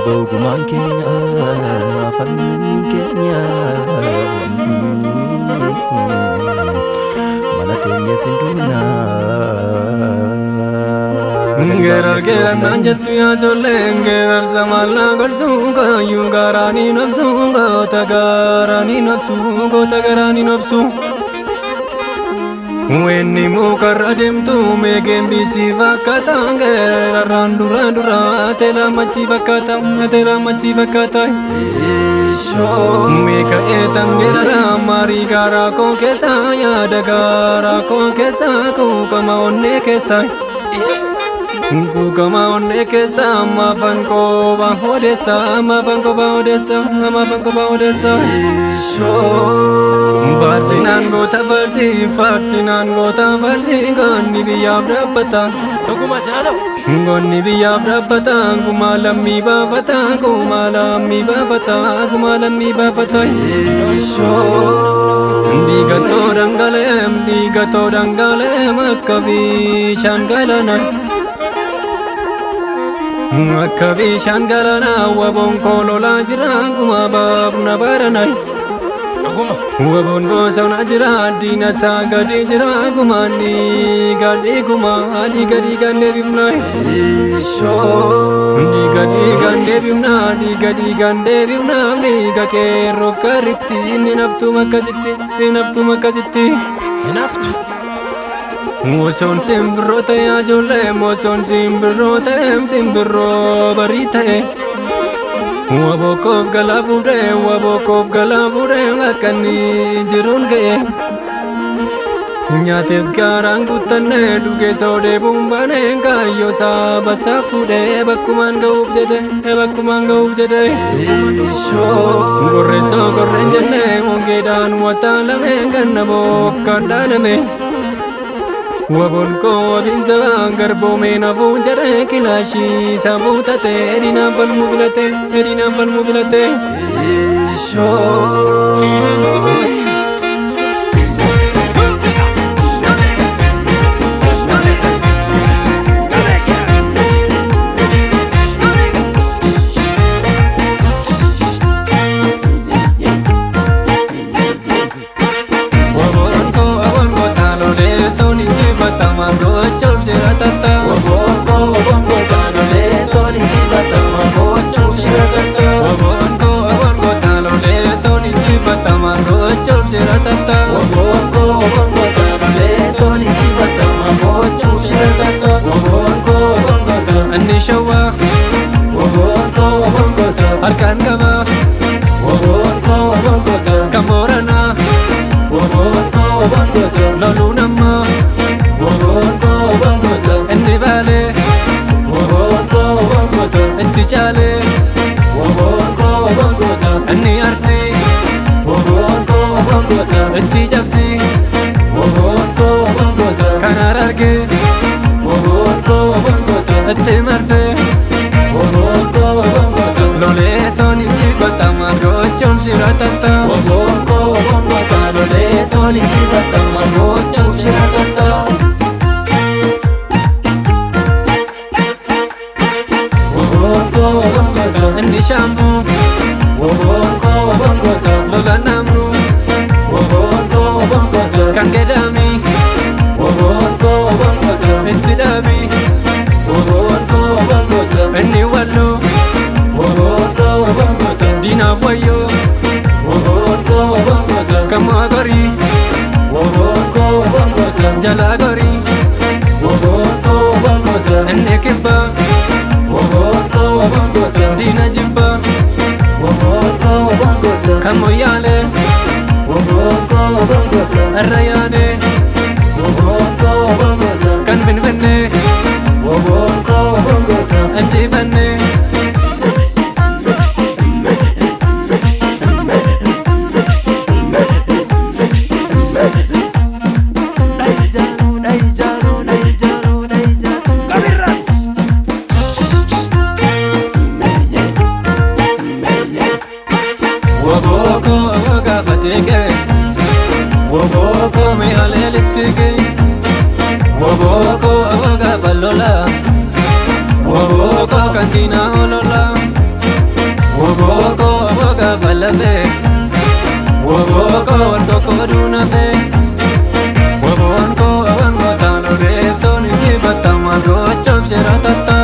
Habau gumaan keenya fanni keenya mana teenya sinduna Gerar gerar nanjattu ya jolle gerar samalla gorsunga yugarani nafsunga tagarani nafsu Wenni mukarradim tu megen bisi vakata gerar dura tela machi vakata Meka etang gerar mari gara ko kesa ya dagara ko kesa ko kama onne kesa Ku kama onne kesa mafan ko ba hodesa Farsinan gota farsi gonni biyab rabbata Doguma jalo Gonni biyab rabbata kumalammi bafata Digato dangalem akkavi shangalana wabon kolola jira kuma babna baranai Wabon bosona jira dina sagadi jira kumani gadi gande bimnai Digadi gande bimna Liga kerof karitti minaftu makasitti Moson simbro te ajole moson simbro bari te Wabokov galavude akani jirun ge Nyates garang gutanne duge sode bumbane gayo sabasa fude bakuman gauf jede Gorrenjene mongedan watala menganna bokkandane Wabon ko binsa garbo mena funjare kilashi sabutate edina balmu filate Anni shawa Arkan gama Kamorana Lalu nama Anni bale Anti chale Anni arsi Anti japsi Kanarage Ate marse Lole soni batama gochom shiratata Lole soni batama gochom shiratata Anni shambu Lola namru Kan gedami Inti dabi Anni wallo Dina wayo Kama gori Jala gori Anni kibba Dina jibba Kamo yale Arrayane Kan binbinne Anjifanne Waboko me halelitike Waboko awaga balola Waboko kantina olola Woboko Woga falafe Woboko Toko dunafe Wobonko awango talo reso Ninjibata margo chop shiratata